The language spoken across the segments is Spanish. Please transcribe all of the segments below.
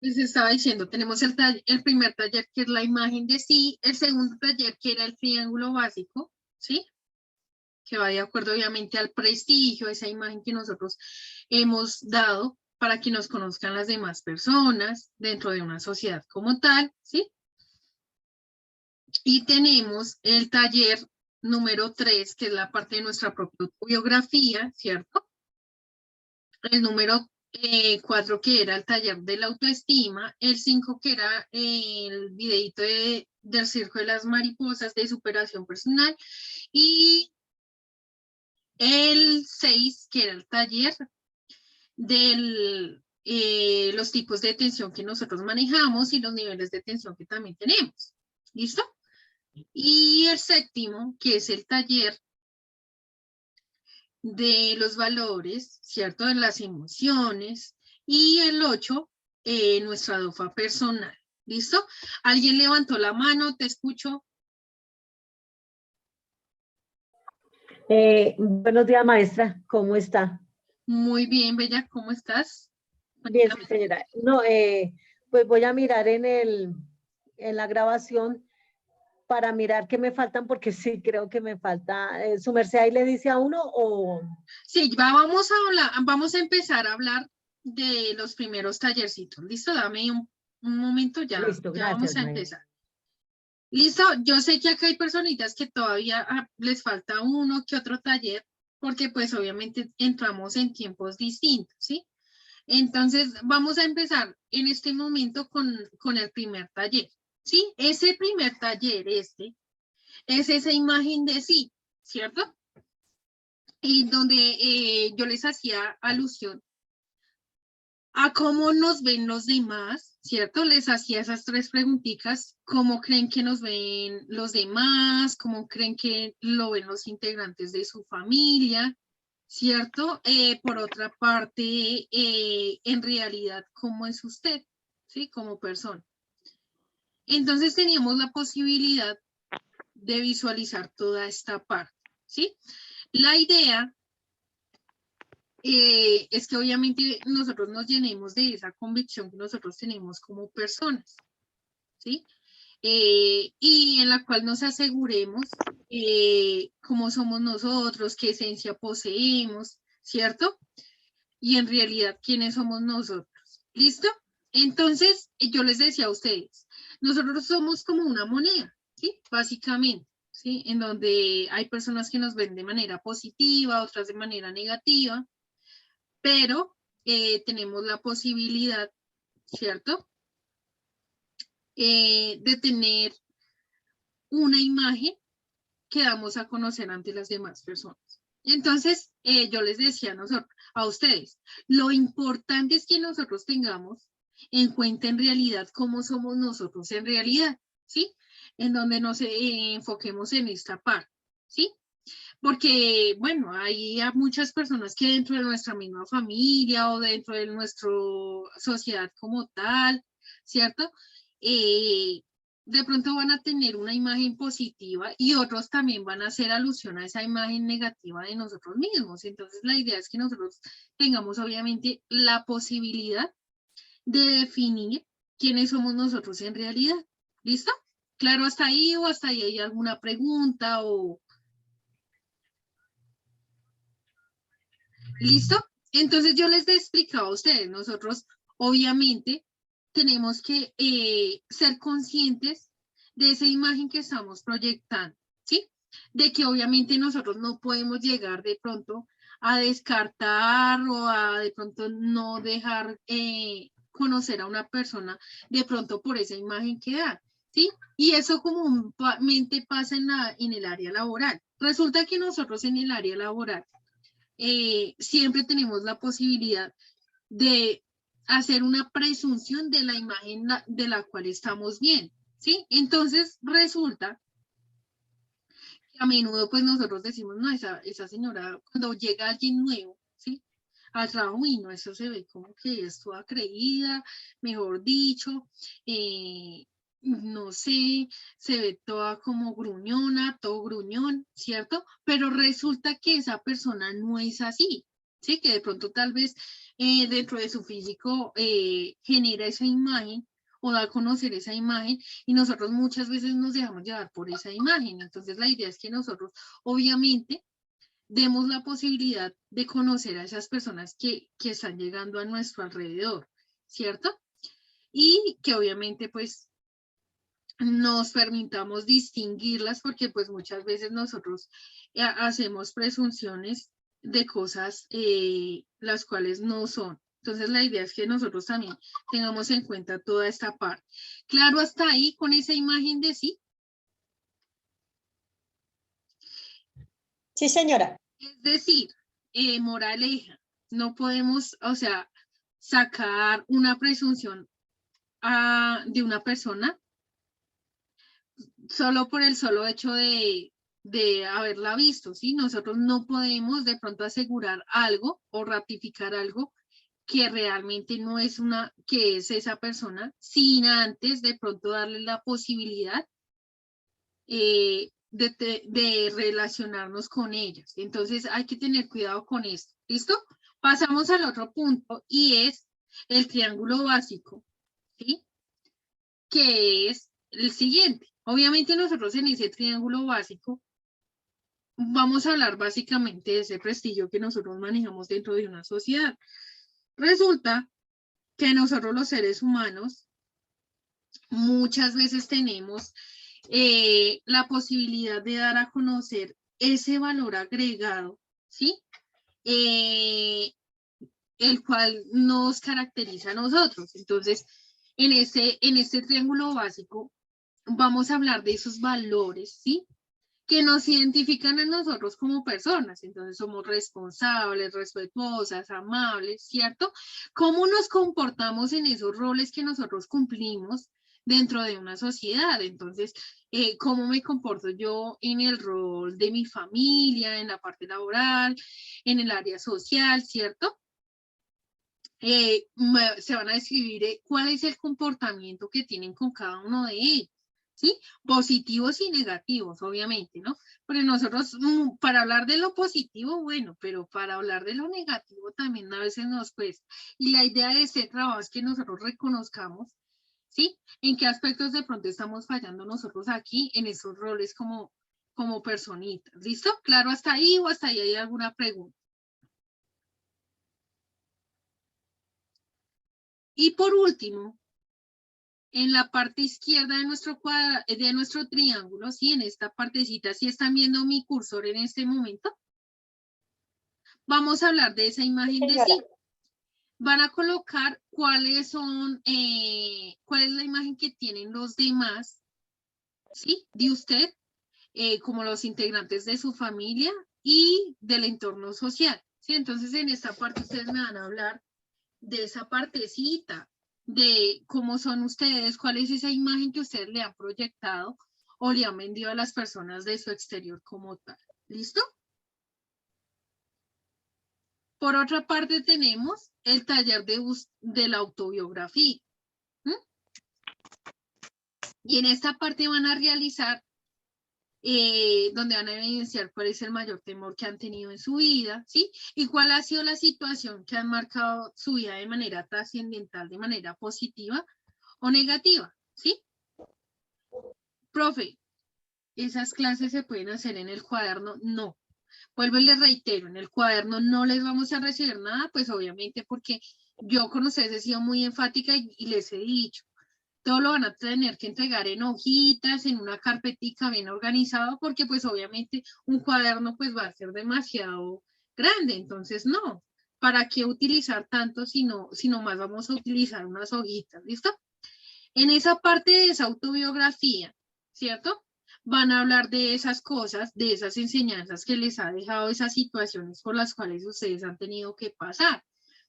Les estaba diciendo, tenemos el primer taller que es la imagen de sí, el segundo taller que era el triángulo básico, ¿sí? Que va de acuerdo obviamente al prestigio, esa imagen que nosotros hemos dado para que nos conozcan las demás personas dentro de una sociedad como tal, ¿sí? Y tenemos el taller número 3, que es la parte de nuestra propia biografía, ¿cierto? El número 4, que era el taller de la autoestima, el 5, que era el videito del circo de las mariposas de superación personal, y el 6, que era el taller de los tipos de tensión que nosotros manejamos y los niveles de tensión que también tenemos. ¿Listo? Y el séptimo, que es el taller de los valores, ¿cierto? De las emociones. Y el 8, nuestra DOFA personal. ¿Listo? ¿Alguien levantó la mano? ¿Te escucho? Buenos días, maestra. ¿Cómo está? Muy bien, Bella, ¿cómo estás? Bien, Cuéntame. señora. No, pues voy a mirar en la grabación para mirar qué me faltan, porque sí creo que me falta. ¿Su merced ahí le dice a uno o...? Sí, vamos a hablar, vamos a empezar a hablar de los primeros tallercitos. ¿Listo? Dame un momento, Listo, ya vamos gracias, a maestra. empezar. Listo, yo sé que acá hay personitas que todavía les falta uno que otro taller, porque pues obviamente entramos en tiempos distintos, ¿sí? Entonces, vamos a empezar en este momento con el primer taller, ¿sí? Ese primer taller, es esa imagen de sí, ¿cierto? Y donde yo les hacía alusión a cómo nos ven los demás, ¿cierto? Les hacía esas 3 preguntitas, cómo creen que nos ven los demás, cómo creen que lo ven los integrantes de su familia, ¿cierto? Por otra parte, en realidad, ¿cómo es usted? ¿Sí? Como persona. Entonces teníamos la posibilidad de visualizar toda esta parte, ¿sí? La idea es que obviamente nosotros nos llenemos de esa convicción que nosotros tenemos como personas, ¿sí? Y en la cual nos aseguremos cómo somos nosotros, qué esencia poseemos, ¿cierto? Y en realidad, quiénes somos nosotros. ¿Listo? Entonces, yo les decía a ustedes, nosotros somos como una moneda, ¿sí? Básicamente, ¿sí? En donde hay personas que nos ven de manera positiva, otras de manera negativa, pero tenemos la posibilidad, ¿cierto? De tener una imagen que damos a conocer ante las demás personas. Entonces, yo les decía a ustedes, lo importante es que nosotros tengamos en cuenta en realidad cómo somos nosotros en realidad, ¿sí? En donde nos enfoquemos en esta parte, ¿sí? Porque, bueno, hay muchas personas que dentro de nuestra misma familia o dentro de nuestra sociedad como tal, ¿cierto? Eh, de pronto van a tener una imagen positiva y otros también van a hacer alusión a esa imagen negativa de nosotros mismos. Entonces, la idea es que nosotros tengamos obviamente la posibilidad de definir quiénes somos nosotros en realidad. ¿Listo? ¿Claro hasta ahí o hasta ahí hay alguna pregunta o listo? Entonces yo les he explicado a ustedes, nosotros obviamente tenemos que ser conscientes de esa imagen que estamos proyectando, ¿sí? De que obviamente nosotros no podemos llegar de pronto a descartar o a de pronto no dejar conocer a una persona de pronto por esa imagen que da, ¿sí? Y eso comúnmente pasa en el área laboral. Resulta que nosotros en el área laboral siempre tenemos la posibilidad de hacer una presunción de la imagen de la cual estamos bien, ¿sí? Entonces resulta que a menudo pues nosotros decimos, no, esa señora, cuando llega alguien nuevo, ¿sí? Al trabajo, y no, eso se ve como que es toda creída, mejor dicho, no sé, se ve toda como gruñona, todo gruñón, ¿cierto? Pero resulta que esa persona no es así, ¿sí? Que de pronto tal vez dentro de su físico genera esa imagen o da a conocer esa imagen y nosotros muchas veces nos dejamos llevar por esa imagen. Entonces la idea es que nosotros obviamente demos la posibilidad de conocer a esas personas que están llegando a nuestro alrededor, ¿cierto? Y que obviamente pues nos permitamos distinguirlas porque pues muchas veces nosotros hacemos presunciones de cosas las cuales no son. Entonces la idea es que nosotros también tengamos en cuenta toda esta parte. Claro, hasta ahí con esa imagen de sí. Sí, señora. Es decir, moraleja, no podemos, o sea, sacar una presunción de una persona solo por el solo hecho de haberla visto, ¿sí? Nosotros no podemos de pronto asegurar algo o ratificar algo que realmente no es que es esa persona, sin antes de pronto darle la posibilidad de relacionarnos con ellas. Entonces hay que tener cuidado con esto, ¿listo? Pasamos al otro punto y es el triángulo básico, ¿sí? Que es el siguiente. Obviamente nosotros en ese triángulo básico vamos a hablar básicamente de ese prestigio que nosotros manejamos dentro de una sociedad. Resulta que nosotros los seres humanos muchas veces tenemos la posibilidad de dar a conocer ese valor agregado, ¿sí? El cual nos caracteriza a nosotros. Entonces, en este triángulo básico, vamos a hablar de esos valores, ¿sí? Que nos identifican a nosotros como personas. Entonces, somos responsables, respetuosas, amables, ¿cierto? ¿Cómo nos comportamos en esos roles que nosotros cumplimos dentro de una sociedad? Entonces, ¿cómo me comporto yo en el rol de mi familia, en la parte laboral, en el área social, ¿cierto? Se van a describir cuál es el comportamiento que tienen con cada uno de ellos, ¿sí? Positivos y negativos, obviamente, ¿no? Pero nosotros, para hablar de lo positivo, bueno, pero para hablar de lo negativo también a veces nos cuesta. Y la idea de este trabajo es que nosotros reconozcamos, ¿sí? En qué aspectos de pronto estamos fallando nosotros aquí en esos roles como personitas, ¿listo? ¿Claro hasta ahí o hasta ahí hay alguna pregunta? Y por último, en la parte izquierda de nuestro triángulo, ¿sí? En esta partecita, si están viendo mi cursor en este momento, vamos a hablar de esa imagen de sí. Van a colocar cuál es la imagen que tienen los demás, ¿sí? De usted, como los integrantes de su familia y del entorno social, ¿sí? Entonces, en esta parte ustedes me van a hablar de esa partecita, de cómo son ustedes, cuál es esa imagen que ustedes le han proyectado o le han vendido a las personas de su exterior como tal. ¿Listo? Por otra parte tenemos el taller de la autobiografía. Y en esta parte van a realizar donde van a evidenciar cuál es el mayor temor que han tenido en su vida, ¿sí? Y cuál ha sido la situación que han marcado su vida de manera trascendental, de manera positiva o negativa, ¿sí? Profe, ¿esas clases se pueden hacer en el cuaderno? No. Vuelvo y les reitero, en el cuaderno no les vamos a recibir nada, pues obviamente porque yo con ustedes he sido muy enfática y les he dicho, todo lo van a tener que entregar en hojitas, en una carpetica bien organizado, porque pues obviamente un cuaderno pues va a ser demasiado grande, entonces no, ¿para qué utilizar tanto si no más vamos a utilizar unas hojitas? ¿Listo? En esa parte de esa autobiografía, ¿cierto? Van a hablar de esas cosas, de esas enseñanzas que les ha dejado esas situaciones por las cuales ustedes han tenido que pasar,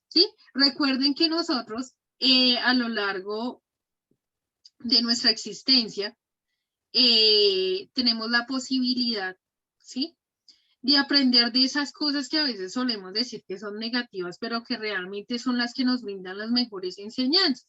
¿sí? Recuerden que nosotros a lo largo de nuestra existencia, tenemos la posibilidad, ¿sí? De aprender de esas cosas que a veces solemos decir que son negativas, pero que realmente son las que nos brindan las mejores enseñanzas.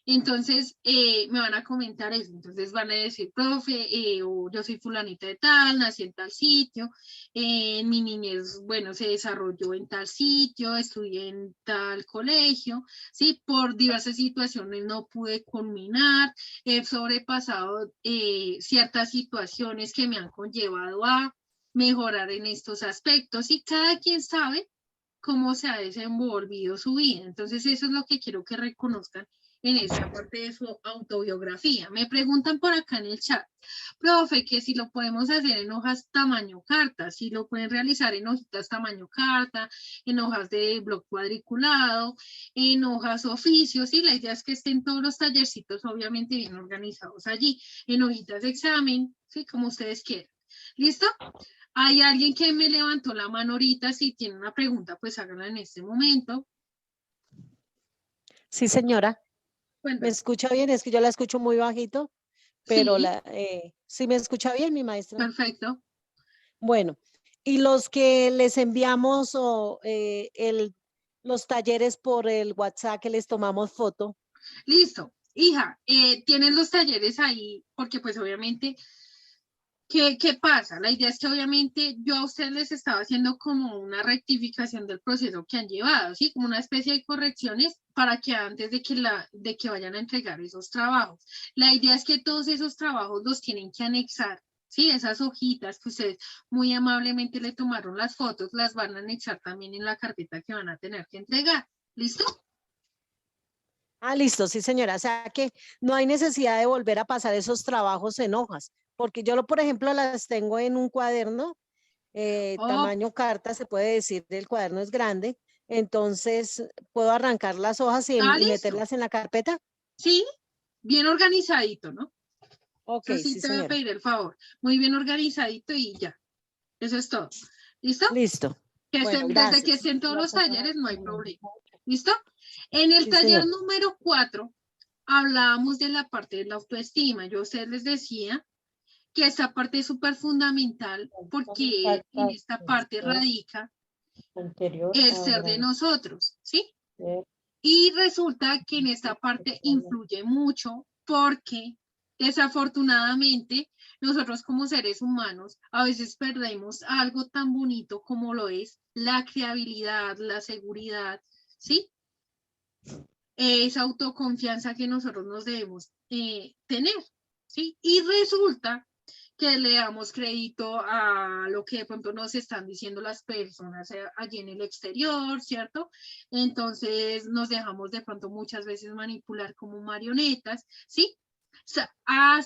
Entonces, me van a comentar eso. Entonces van a decir, profe, o yo soy fulanita de tal, nací en tal sitio, mi niñez, bueno, se desarrolló en tal sitio, estudié en tal colegio, ¿sí? Por diversas situaciones no pude culminar, he sobrepasado ciertas situaciones que me han conllevado a mejorar en estos aspectos y cada quien sabe cómo se ha desenvolvido su vida. Entonces, eso es lo que quiero que reconozcan en esta parte de su autobiografía. Me preguntan por acá en el chat, profe, que si lo podemos hacer en hojas tamaño carta, si lo pueden realizar en hojitas tamaño carta, en hojas de blog cuadriculado, en hojas oficios, y la idea es que estén todos los tallercitos obviamente bien organizados allí, en hojitas de examen, ¿sí? Como ustedes quieran. ¿Listo? Hay alguien que me levantó la mano ahorita, si tiene una pregunta, pues háganla en este momento. Sí, señora. ¿Me Cuéntame. escucha bien? Es que yo la escucho muy bajito, pero Sí, ¿sí me escucha bien, mi maestra? perfecto. Bueno, y los que les enviamos los talleres por el WhatsApp que les tomamos foto. Listo. Hija, tienen los talleres ahí, porque pues obviamente, ¿qué pasa? La idea es que obviamente yo a ustedes les estaba haciendo como una rectificación del proceso que han llevado, ¿sí? Como una especie de correcciones para que antes de que vayan a entregar esos trabajos. La idea es que todos esos trabajos los tienen que anexar, ¿sí? Esas hojitas que ustedes muy amablemente le tomaron las fotos, las van a anexar también en la carpeta que van a tener que entregar. ¿Listo? Ah, listo, sí, señora. O sea que no hay necesidad de volver a pasar esos trabajos en hojas, porque por ejemplo, las tengo en un cuaderno, Oh, tamaño carta, se puede decir, el cuaderno es grande, entonces puedo arrancar las hojas y listo. meterlas en la carpeta. Sí, bien organizadito, ¿no? Ok, Eso sí sí, te voy a señora. pedir el favor. Muy bien organizadito y ya. Eso es todo. ¿Listo? Listo. Que Bueno, estén, desde que gracias. estén todos los talleres no hay problema. ¿Listo? En el Sí, taller señora. número 4 hablábamos de la parte de la autoestima. Yo a ustedes les decía que esta parte es súper fundamental porque en esta parte radica Anterior el a ser de grande. nosotros, ¿sí? Y resulta que en esta parte influye mucho porque desafortunadamente nosotros como seres humanos a veces perdemos algo tan bonito como lo es la creabilidad, la seguridad, ¿sí? Esa autoconfianza que nosotros nos debemos tener, ¿sí? Y resulta que le damos crédito a lo que de pronto nos están diciendo las personas allí en el exterior, ¿cierto? Entonces nos dejamos de pronto muchas veces manipular como marionetas, ¿sí?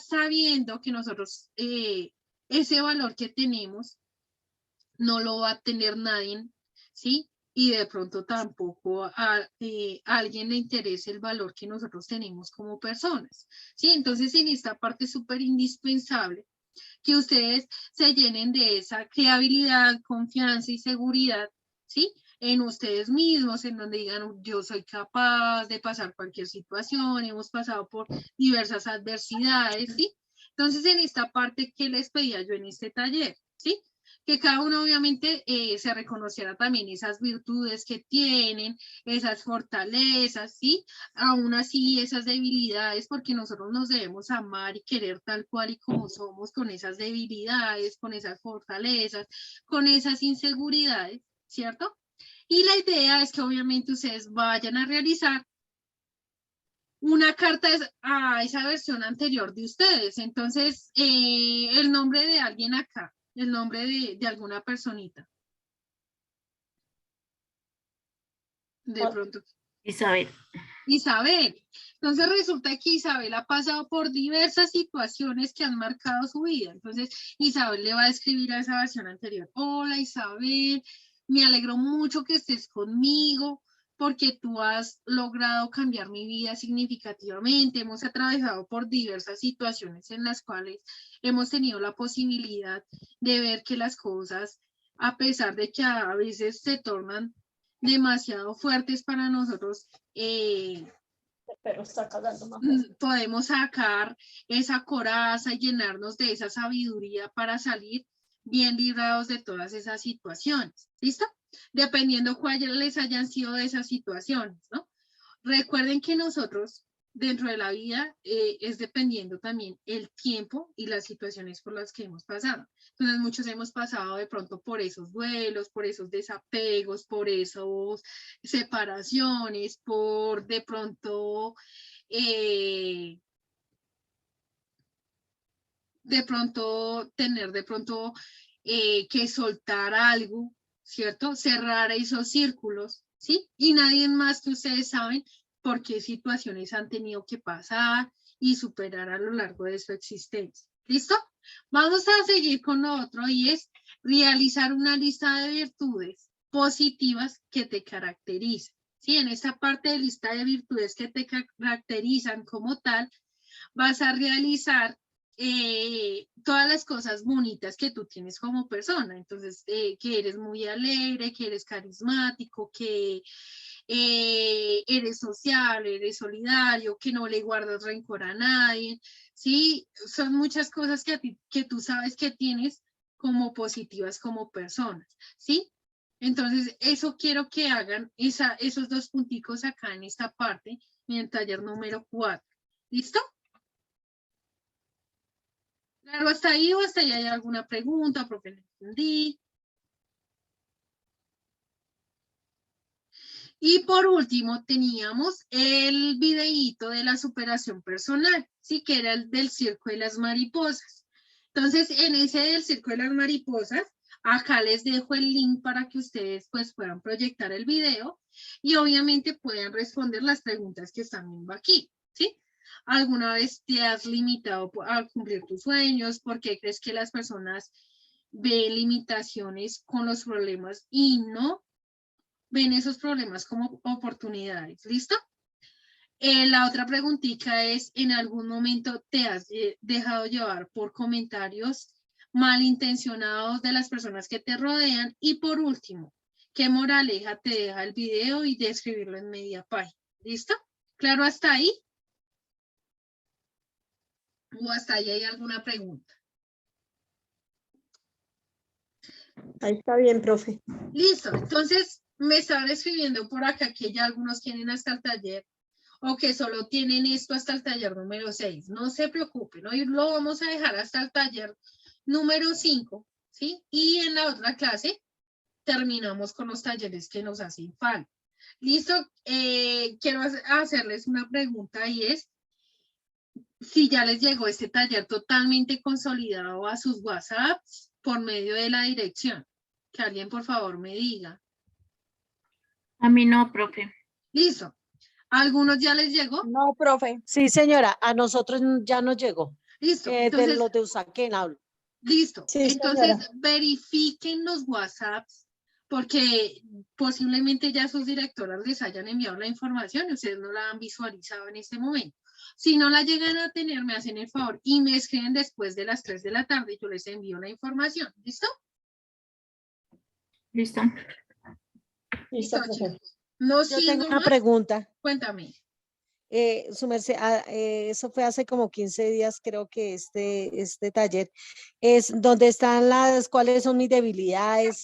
Sabiendo que nosotros ese valor que tenemos no lo va a tener nadie, ¿sí? Y de pronto tampoco a alguien le interese el valor que nosotros tenemos como personas, ¿sí? Entonces en esta parte es súper indispensable que ustedes se llenen de esa creabilidad, confianza y seguridad, ¿sí? En ustedes mismos, en donde digan, yo soy capaz de pasar cualquier situación, hemos pasado por diversas adversidades, ¿sí? Entonces, en esta parte, ¿qué les pedía yo en este taller? ¿Sí? Que cada uno obviamente se reconociera también esas virtudes que tienen, esas fortalezas, ¿sí? Aún así esas debilidades, porque nosotros nos debemos amar y querer tal cual y como somos, con esas debilidades, con esas fortalezas, con esas inseguridades, ¿cierto? Y la idea es que obviamente ustedes vayan a realizar una carta a esa versión anterior de ustedes. Entonces, el nombre de alguien acá, el nombre de alguna personita. De pronto. Isabel. Isabel. Entonces resulta que Isabel ha pasado por diversas situaciones que han marcado su vida. Entonces Isabel le va a escribir a esa versión anterior. Hola Isabel, me alegro mucho que estés conmigo porque tú has logrado cambiar mi vida significativamente. Hemos atravesado por diversas situaciones en las cuales hemos tenido la posibilidad de ver que las cosas, a pesar de que a veces se tornan demasiado fuertes para nosotros, Pero está cagando más. podemos sacar esa coraza y llenarnos de esa sabiduría para salir bien librados de todas esas situaciones. ¿Listo? Dependiendo cuáles hayan sido esas situaciones, ¿no? Recuerden que nosotros dentro de la vida es dependiendo también el tiempo y las situaciones por las que hemos pasado. Entonces, muchos hemos pasado de pronto por esos duelos, por esos desapegos, por esas separaciones, por de pronto tener de pronto que soltar algo, ¿cierto? Cerrar esos círculos, ¿sí? Y nadie más que ustedes saben por qué situaciones han tenido que pasar y superar a lo largo de su existencia. ¿Listo? Vamos a seguir con lo otro y es realizar una lista de virtudes positivas que te caracterizan. ¿Sí? En esta parte de lista de virtudes que te caracterizan como tal, vas a realizar todas las cosas bonitas que tú tienes como persona. Entonces, que eres muy alegre, que eres carismático, que eres sociable, eres solidario, que no le guardas rencor a nadie, ¿sí? Son muchas cosas que tú sabes que tienes como positivas como personas, ¿sí? Entonces, eso quiero que hagan esos dos punticos acá en esta parte, en el taller número 4. ¿Listo? Claro, hasta ahí o hasta ahí hay alguna pregunta, profe, no entendí. Y por último, teníamos el videíto de la superación personal, sí, que era el del circo de las mariposas. Entonces, en ese del circo de las mariposas, acá les dejo el link para que ustedes pues puedan proyectar el video y obviamente puedan responder las preguntas que están viendo aquí, ¿sí? ¿Alguna vez te has limitado a cumplir tus sueños? ¿Por qué crees que las personas ven limitaciones con los problemas y no ven esos problemas como oportunidades? ¿Listo? La otra preguntita es, ¿en algún momento te has dejado llevar por comentarios malintencionados de las personas que te rodean? Y por último, ¿qué moraleja te deja el video y describirlo en media página? ¿Listo? ¿Claro hasta ahí? ¿O hasta ahí hay alguna pregunta? Ahí está bien, profe. Listo, entonces me estaban escribiendo por acá que ya algunos tienen hasta el taller o que solo tienen esto hasta el taller número 6. No se preocupen, hoy lo vamos a dejar hasta el taller número 5, ¿sí? Y en la otra clase terminamos con los talleres que nos hacen falta. Listo, quiero hacerles una pregunta y es si ya les llegó este taller totalmente consolidado a sus WhatsApps por medio de la dirección. Que alguien por favor me diga. A mí no, profe. Listo. ¿A algunos ya les llegó? No, profe. Sí, señora, a nosotros ya nos llegó. Listo. De Entonces, los de Usaquén hablo. listo. Sí, Entonces, señora. verifiquen los WhatsApps porque posiblemente ya sus directoras les hayan enviado la información y ustedes no la han visualizado en este momento. Si no la llegan a tener, me hacen el favor y me escriben después de las 3 de la tarde y yo les envío la información. ¿Listo? Listo. Listo, profe. Chicos. No Yo tengo siendo una más, pregunta. cuéntame. Su merced, eso fue hace como 15 días, creo que este taller es donde están cuáles son mis debilidades,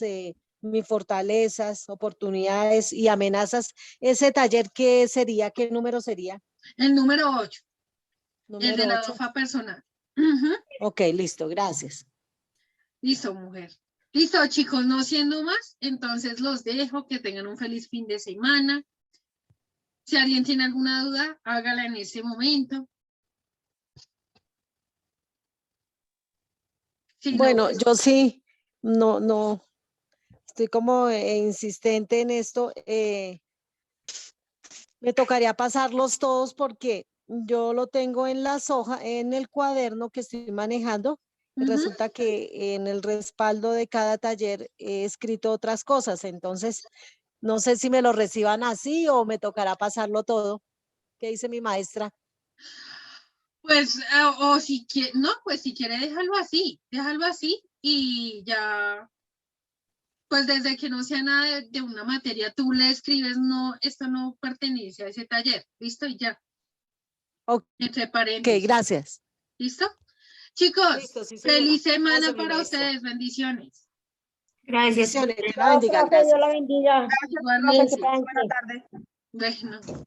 mis fortalezas, oportunidades y amenazas. Ese taller, ¿qué sería? ¿Qué número sería? El número 8, el de Número la 8. DOFA personal. Ujú. Ok, listo, gracias. Listo, mujer. Listo, chicos, no siendo más, entonces los dejo, que tengan un feliz fin de semana. Si alguien tiene alguna duda, hágala en ese momento. Si no, Bueno, pues, yo sí, no, estoy como insistente en esto. Me tocaría pasarlos todos porque yo lo tengo en las hojas, en el cuaderno que estoy manejando. Y ujú. resulta que en el respaldo de cada taller he escrito otras cosas. Entonces, no sé si me lo reciban así o me tocará pasarlo todo. ¿Qué dice mi maestra? Pues, o si quiere, no, pues si quiere, déjalo así y ya, pues desde que no sea nada de una materia, tú le escribes, no, esto no pertenece a ese taller, listo, y ya, Ok, entre paréntesis, gracias. ¿listo? Chicos, Listo, sí, señora. feliz semana Gracias, mi para maestra. ustedes, bendiciones. Gracias, Bendiciones, profe. Dios la bendiga, Profe, Dios gracias. la bendiga. Igualmente, Buena tarde. bueno.